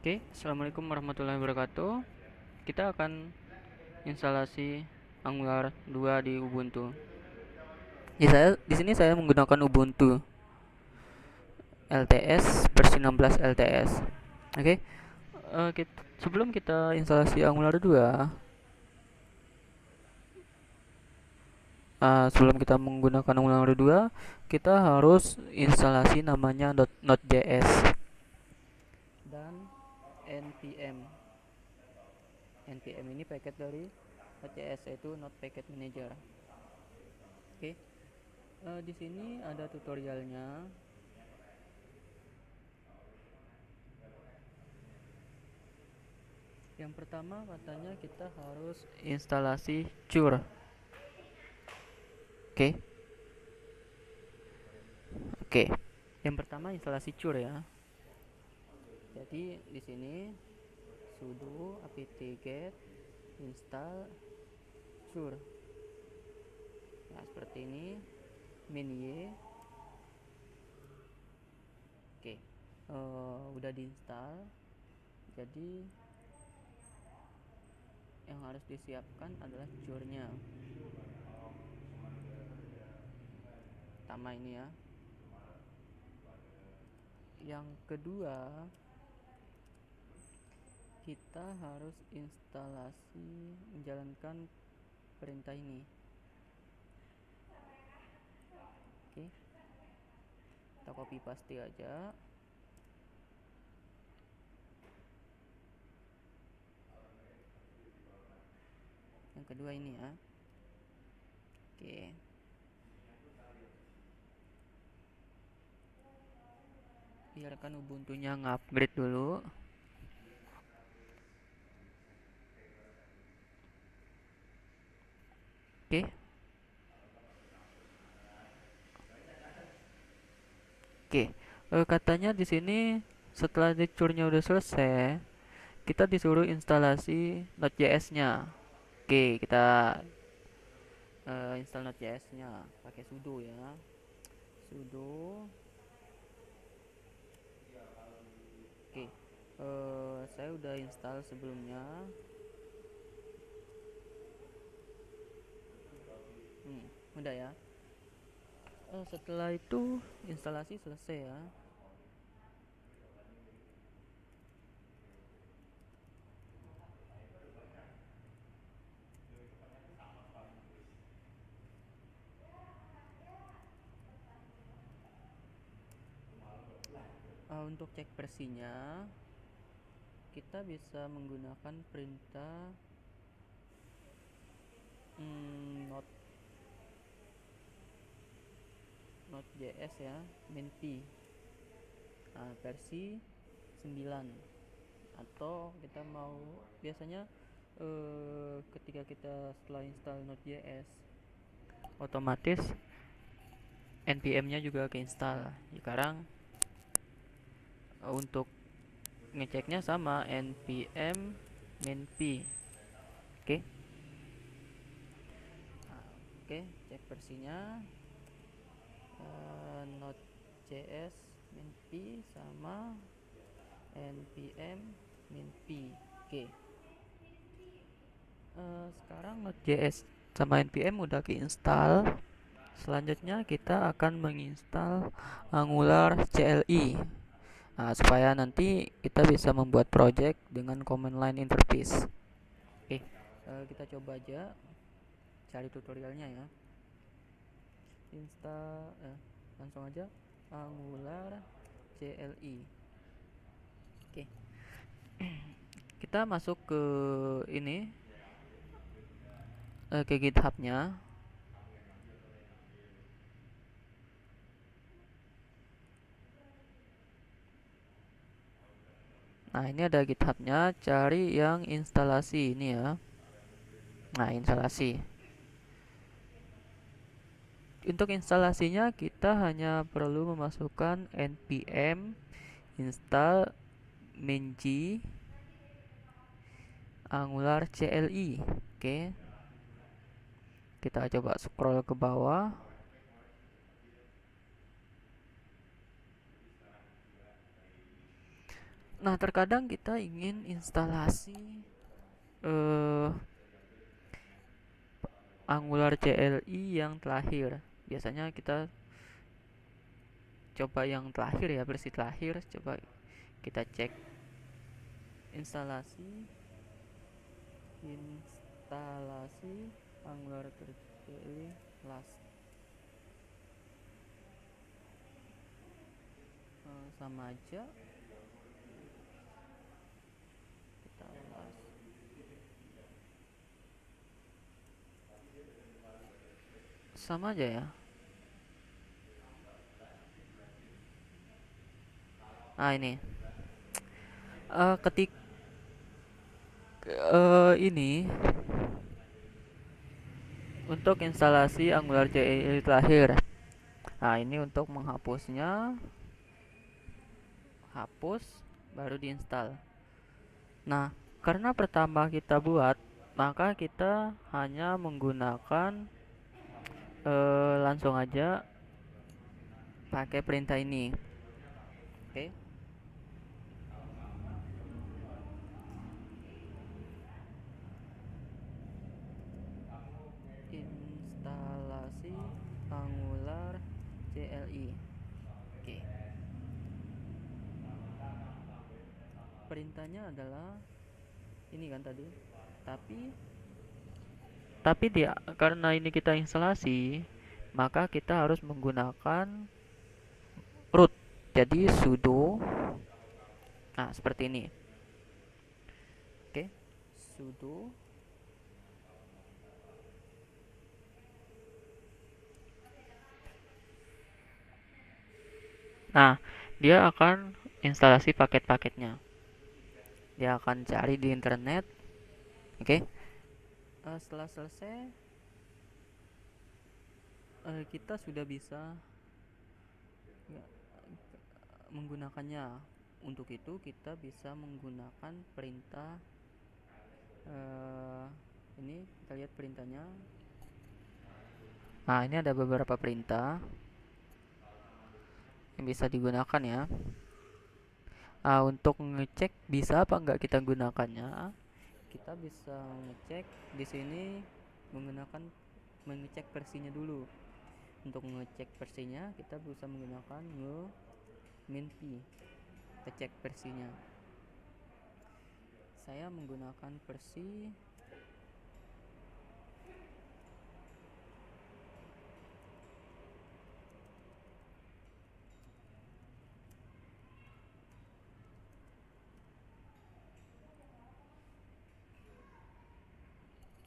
Oke, assalamualaikum warahmatullahi wabarakatuh. Kita akan instalasi Angular 2 di Ubuntu. Di sini saya menggunakan Ubuntu LTS versi 16 LTS. Oke, sebelum kita instalasi Angular 2, sebelum kita menggunakan Angular 2, kita harus instalasi namanya Node.js dan npm. npm ini paket dari Node.js, yaitu Node Package Manager. Oke, di sini ada tutorialnya. Yang pertama katanya kita harus instalasi cure. Oke. Oke. Yang pertama instalasi cure ya. Jadi di sini sudo apt-get install cure. Nah, seperti ini. Min y. Oke. Udah diinstal. Jadi yang harus disiapkan adalah cure-nya. Pertama ini ya. Yang kedua, kita harus instalasi menjalankan perintah ini. Oke, kita copy paste aja. Yang kedua ini ya. Oke, biarkan Ubuntunya nge-upgrade dulu. Oke. Oke. Katanya di sini setelah cure-nya udah selesai, kita disuruh instalasi Node.js-nya. Oke, kita install Node.js-nya pakai sudo ya. Sudo. Oke. Saya udah install sebelumnya. Udah ya. Setelah itu instalasi selesai ya. Untuk cek versinya, kita bisa menggunakan perintah Node.js ya, min-p versi 9. Atau kita mau biasanya ketika kita setelah install Node.js, otomatis npm-nya juga keinstall. Sekarang untuk ngeceknya sama npm min-p. Oke. Oke, cek versinya. Node.js min-p sama npm min-p. Oke. Sekarang Node.js sama npm udah keinstall. Selanjutnya kita akan menginstal Angular CLI. Nah, supaya nanti kita bisa membuat project dengan command line interface. Oke, kita coba aja cari tutorialnya ya. Langsung aja Angular CLI. Oke. Kita masuk ke ini, ke GitHub-nya. Nah, ini ada GitHub-nya, cari yang instalasi ini ya. Nah, instalasi. Untuk instalasinya kita hanya perlu memasukkan npm install ming Angular CLI. Oke. Kita coba scroll ke bawah. Nah, terkadang kita ingin instalasi eh, Angular CLI yang terakhir. Biasanya kita coba yang terakhir ya, versi terakhir. Coba kita cek instalasi Angular CLI last. Sama aja kita last. Sama aja ya. Ini ketik ini untuk instalasi Angular CLI terakhir. Nah, ini untuk menghapusnya, hapus baru diinstal. Nah, karena pertama kita buat, maka kita hanya menggunakan langsung aja pakai perintah ini. Oke. Instalasi Angular CLI. Oke. Perintahnya adalah ini kan tadi. Tapi dia karena ini kita instalasi, maka kita harus menggunakan root. Jadi sudo. Nah, seperti ini. Oke. Sudo Nah, dia akan instalasi paket-paketnya. Dia akan cari di internet. Oke. Setelah selesai, kita sudah bisa ya, menggunakannya. Untuk itu kita bisa menggunakan perintah ini. Kita lihat perintahnya. Nah, ini ada beberapa perintah yang bisa digunakan ya. Untuk ngecek bisa apa enggak kita gunakannya, kita bisa ngecek di sini mengecek versinya dulu. Untuk ngecek versinya kita bisa menggunakan minp. Kita cek versinya. Saya menggunakan versi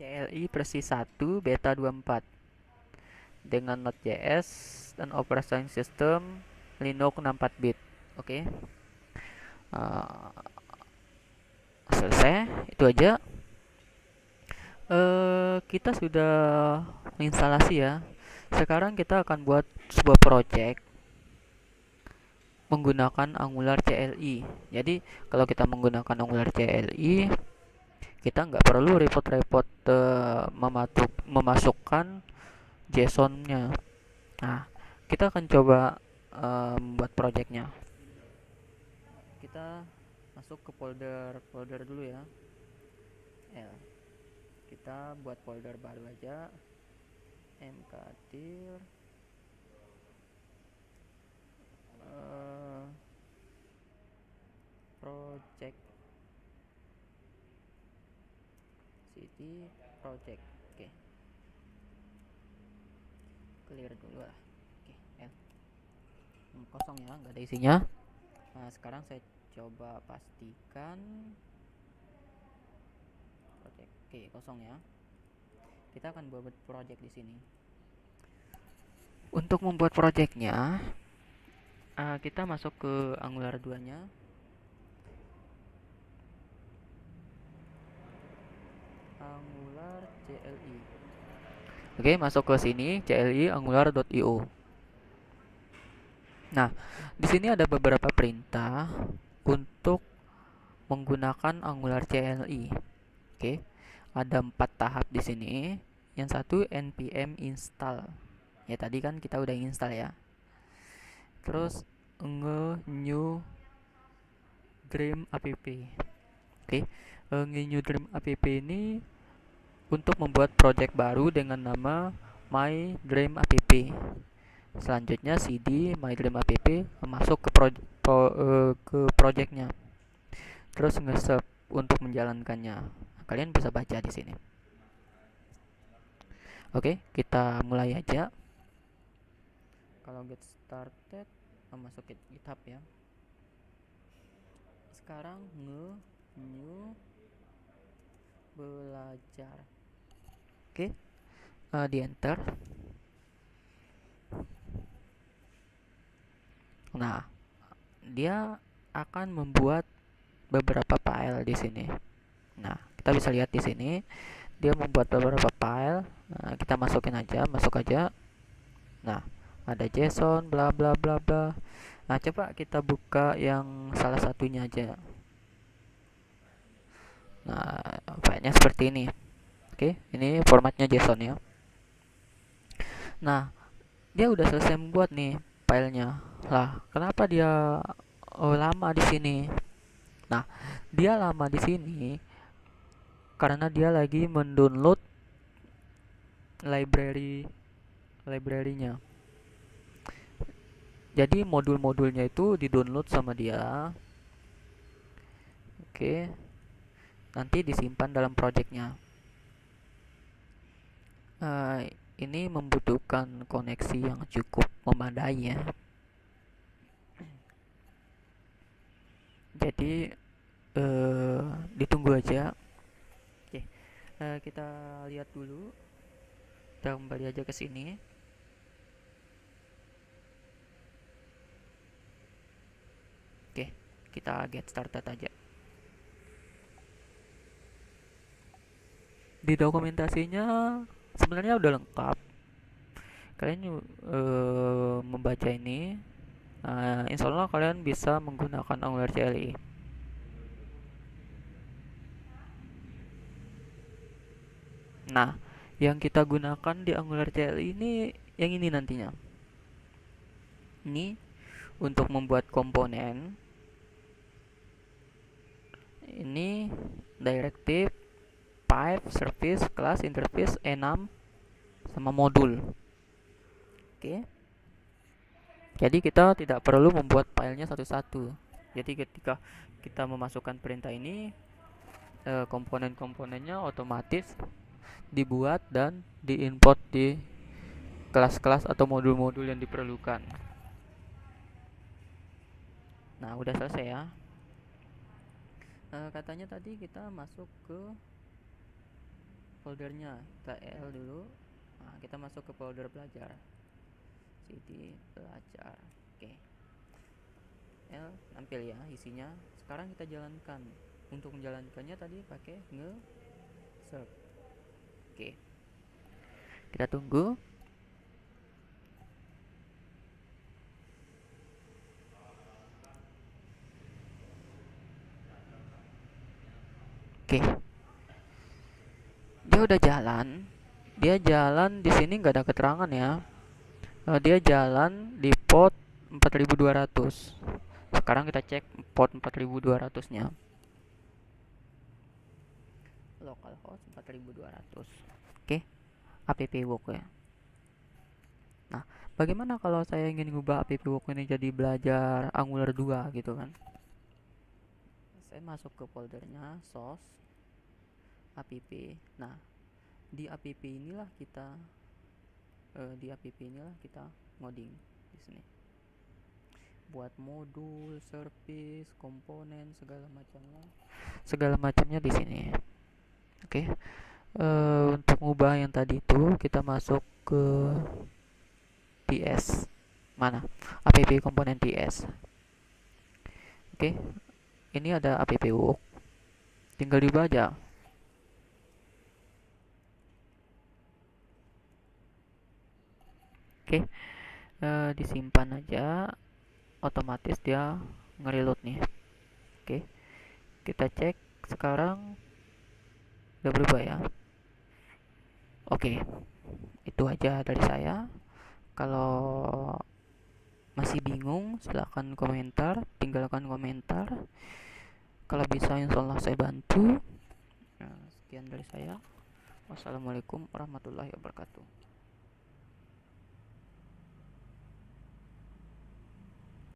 CLI versi 1 beta 24 dengan Node.js dan operating system Linux 64 bit. Oke. Selesai, itu aja. Kita sudah menginstalasi ya. Sekarang kita akan buat sebuah project menggunakan Angular CLI. Jadi kalau kita menggunakan Angular CLI, kita nggak perlu repot-repot memasukkan JSON-nya. Nah, kita akan coba membuat projectnya. Kita masuk ke folder dulu ya. Kita buat folder baru aja, mkdir project city project. Oke. Clear dulu lah. Oke, kosong ya, nggak ada isinya. Nah, sekarang saya coba pastikan project. Oke, kosong ya. Kita akan buat project di sini. Untuk membuat projectnya, kita masuk ke Angular 2-nya. Angular CLI. Oke, masuk ke sini CLI angular.io. Nah, di sini ada beberapa perintah untuk menggunakan Angular CLI. Oke, ada 4 tahap di sini. Yang satu npm install. Ya, tadi kan kita udah install ya. Terus new Dream app. Oke, new Dream app ini untuk membuat project baru dengan nama My Dream app. Selanjutnya CD My Dream app masuk ke projectnya, terus nge-serve untuk menjalankannya. Kalian bisa baca di sini. Oke, kita mulai aja. Kalau get started, masuk ke GitHub ya. Sekarang new belajar. Oke, di enter. Nah, dia akan membuat beberapa file di sini. Nah, kita bisa lihat di sini dia membuat beberapa file. Nah, kita masuk aja. Nah, ada JSON bla bla bla bla. Nah, coba kita buka yang salah satunya aja. Nah, filenya seperti ini. Oke, ini formatnya JSON ya. Nah, dia udah selesai membuat nih filenya. Lah, kenapa dia lama di sini? Nah, dia lama di sini karena dia lagi mendownload library-nya. Jadi modul-modulnya itu didownload sama dia. Oke. Nanti disimpan dalam projectnya. Ini membutuhkan koneksi yang cukup memadai ya. Jadi ditunggu aja. Oke. Kita lihat dulu. Kita kembali aja ke sini. Oke, kita get started aja. Di dokumentasinya sebenarnya udah lengkap. Kalian membaca ini, insya Allah kalian bisa menggunakan Angular CLI. Nah, yang kita gunakan di Angular CLI ini yang ini nantinya. Ini untuk membuat komponen. Ini directive, pipe, service, class, interface, enum, sama modul. Oke. Jadi kita tidak perlu membuat filenya satu-satu. Jadi ketika kita memasukkan perintah ini, komponen-komponennya otomatis dibuat dan diimport di kelas-kelas atau modul-modul yang diperlukan. Nah, udah selesai ya. Katanya tadi kita masuk ke foldernya. Kita L dulu. Nah, kita masuk ke folder belajar. CD belajar. Oke. L tampil ya isinya. Sekarang kita jalankan. Untuk menjalankannya tadi pakai nge-serve. Oke. Kita tunggu. Oke. Dia udah jalan. Dia jalan di sini nggak ada keterangan ya. Dia jalan di port 4200. Sekarang kita cek port 4200-nya. Localhost 4200. Oke. App work ya. Nah, bagaimana kalau saya ingin mengubah app work ini jadi belajar Angular 2 gitu kan? Saya masuk ke foldernya source app. Nah, di app inilah kita ngoding di sini. Buat modul, service, komponen segala macamnya di sini. Oke. Untuk mengubah yang tadi itu kita masuk ke TS. Mana? App komponen TS. Oke. Ini ada app work. Tinggal dibaca. Oke. Disimpan aja. Otomatis dia nge-reload nih. Oke. Kita cek sekarang udah berubah ya. Oke. Itu aja dari saya. Kalau masih bingung silahkan komentar, tinggalkan komentar. kalau bisa insya Allah saya bantu. Nah, sekian dari saya. Wassalamualaikum warahmatullahi wabarakatuh.